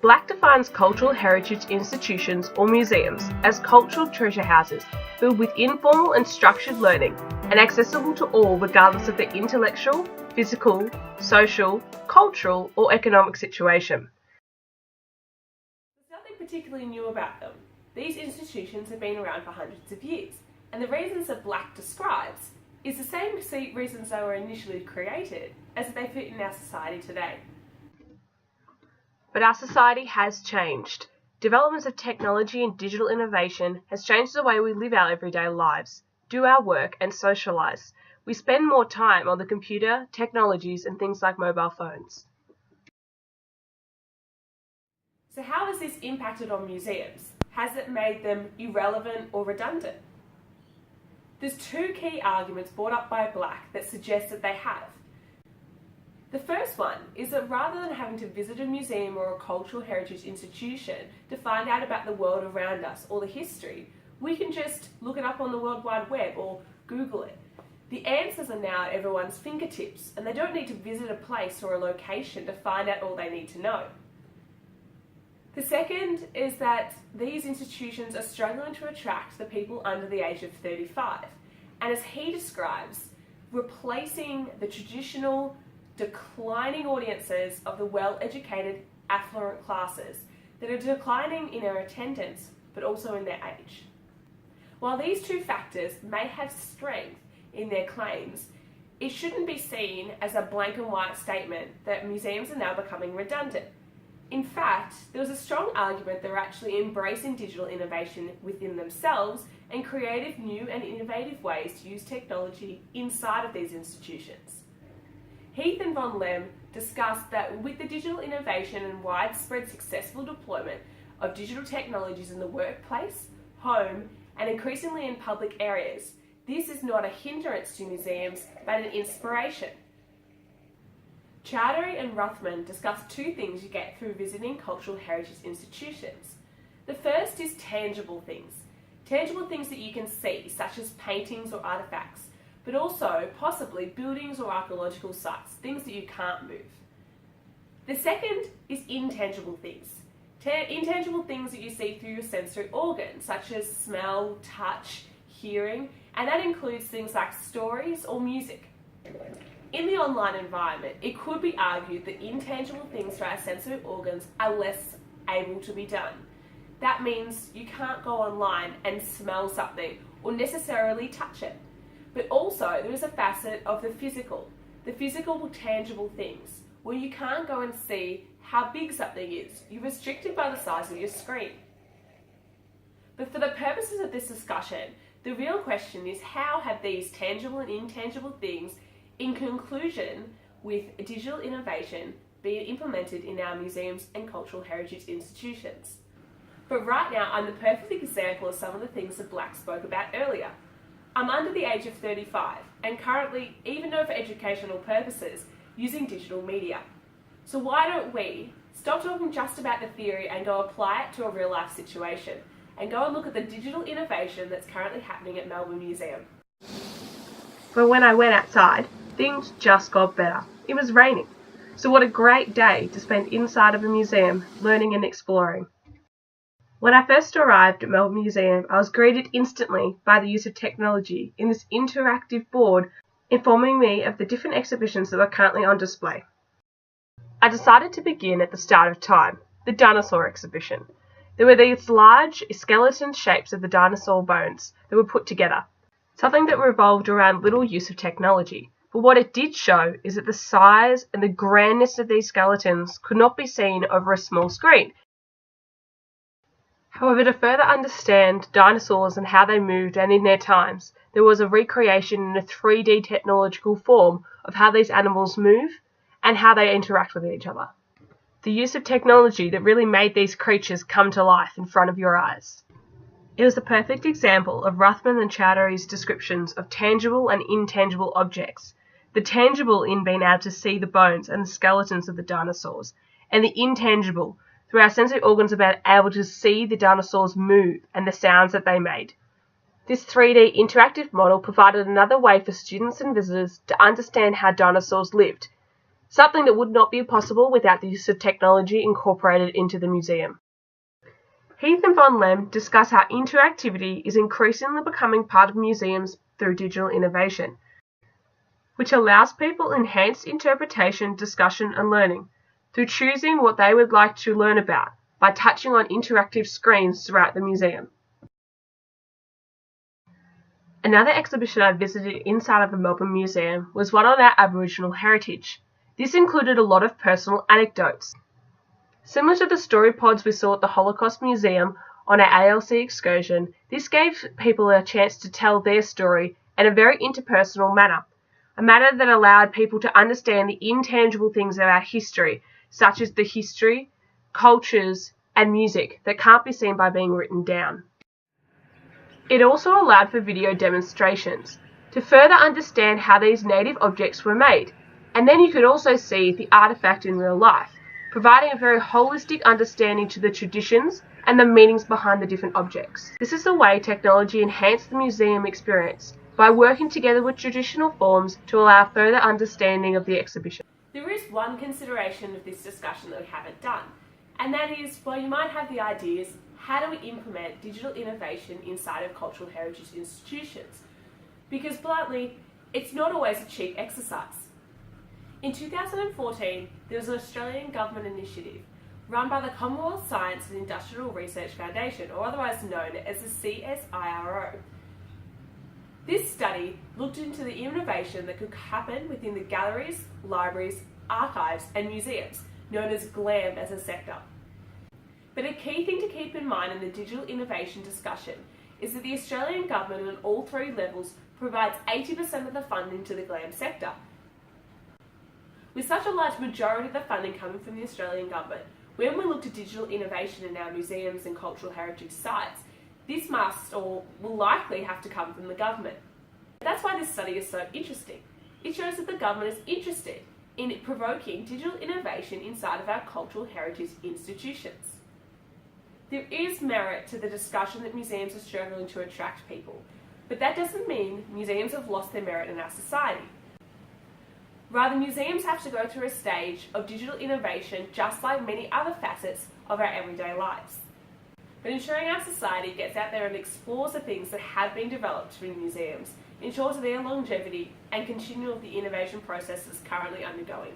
Black defines cultural heritage institutions or museums as cultural treasure houses filled with informal and structured learning and accessible to all regardless of their intellectual, physical, social, cultural or economic situation. There's nothing particularly new about them. These institutions have been around for hundreds of years, and the reasons that Black describes is the same reasons they were initially created as they fit in our society today. But our society has changed. Developments of technology and digital innovation has changed the way we live our everyday lives, do our work and socialise. We spend more time on the computer, technologies and things like mobile phones. So how has this impacted on museums? Has it made them irrelevant or redundant? There's two key arguments brought up by Black that suggest that they have. The first one is that rather than having to visit a museum or a cultural heritage institution to find out about the world around us or the history, we can just look it up on the World Wide Web or Google it. The answers are now at everyone's fingertips, and they don't need to visit a place or a location to find out all they need to know. The second is that these institutions are struggling to attract the people under the age of 35, and as he describes, replacing the traditional declining audiences of the well-educated, affluent classes that are declining in their attendance but also in their age. While these two factors may have strength in their claims, it shouldn't be seen as a blank and white statement that museums are now becoming redundant. In fact, there was a strong argument that they're actually embracing digital innovation within themselves and creative new and innovative ways to use technology inside of these institutions. Heath and von Lehn discussed that with the digital innovation and widespread successful deployment of digital technologies in the workplace, home, and increasingly in public areas, this is not a hindrance to museums, but an inspiration. Chowdhury and Ruthven discussed two things you get through visiting cultural heritage institutions. The first is tangible things that you can see, such as paintings or artefacts, but also possibly buildings or archaeological sites, things that you can't move. The second is intangible things. Intangible things that you see through your sensory organs, such as smell, touch, hearing, and that includes things like stories or music. In the online environment, it could be argued that intangible things through our sensory organs are less able to be done. That means you can't go online and smell something or necessarily touch it. But also there is a facet of the physical tangible things, where you can't go and see how big something is. You're restricted by the size of your screen. But for the purposes of this discussion, the real question is how have these tangible and intangible things in conclusion with digital innovation being implemented in our museums and cultural heritage institutions? But right now I'm the perfect example of some of the things that Black spoke about earlier. I'm under the age of 35 and currently, even though for educational purposes, using digital media. So why don't we stop talking just about the theory and go apply it to a real life situation and go and look at the digital innovation that's currently happening at Melbourne Museum. But when I went outside, things just got better. It was raining. So what a great day to spend inside of a museum, learning and exploring. When I first arrived at Melbourne Museum, I was greeted instantly by the use of technology in this interactive board informing me of the different exhibitions that were currently on display. I decided to begin at the start of time, the dinosaur exhibition. There were these large skeleton shapes of the dinosaur bones that were put together, something that revolved around little use of technology. But what it did show is that the size and the grandness of these skeletons could not be seen over a small screen. However, to further understand dinosaurs and how they moved and in their times, there was a recreation in a 3D technological form of how these animals move and how they interact with each other. The use of technology that really made these creatures come to life in front of your eyes. It was the perfect example of Ruthven and Chowdhury's descriptions of tangible and intangible objects. The tangible in being able to see the bones and the skeletons of the dinosaurs, and the intangible through our sensory organs about able to see the dinosaurs move and the sounds that they made. This 3D interactive model provided another way for students and visitors to understand how dinosaurs lived. something that would not be possible without the use of technology incorporated into the museum. Heath and von Lehn discuss how interactivity is increasingly becoming part of museums through digital innovation, which allows people enhanced interpretation, discussion and learning through choosing what they would like to learn about by touching on interactive screens throughout the museum. Another exhibition I visited inside of the Melbourne Museum was one on our Aboriginal heritage. This included a lot of personal anecdotes. Similar to the story pods we saw at the Holocaust Museum on our ALC excursion, this gave people a chance to tell their story in a very interpersonal manner, a manner that allowed people to understand the intangible things of our history, such as the history, cultures, and music that can't be seen by being written down. It also allowed for video demonstrations to further understand how these native objects were made, and then you could also see the artifact in real life, providing a very holistic understanding to the traditions and the meanings behind the different objects. This is the way technology enhanced the museum experience, by working together with traditional forms to allow further understanding of the exhibition. There is one consideration of this discussion that we haven't done, and that is, while you might have the ideas, how do we implement digital innovation inside of cultural heritage institutions? Because bluntly, it's not always a cheap exercise. In 2014, there was an Australian government initiative run by the Commonwealth Science and Industrial Research Foundation, or otherwise known as the CSIRO. This study looked into the innovation that could happen within the galleries, libraries, archives and museums, known as GLAM as a sector. But a key thing to keep in mind in the digital innovation discussion is that the Australian government on all three levels provides 80% of the funding to the GLAM sector. With such a large majority of the funding coming from the Australian government, when we look to digital innovation in our museums and cultural heritage sites, this must or will likely have to come from the government. That's why this study is so interesting. It shows that the government is interested in provoking digital innovation inside of our cultural heritage institutions. There is merit to the discussion that museums are struggling to attract people, but that doesn't mean museums have lost their merit in our society. Rather, museums have to go through a stage of digital innovation just like many other facets of our everyday lives. But ensuring our society gets out there and explores the things that have been developed in museums ensures their longevity and continual of the innovation processes currently undergoing.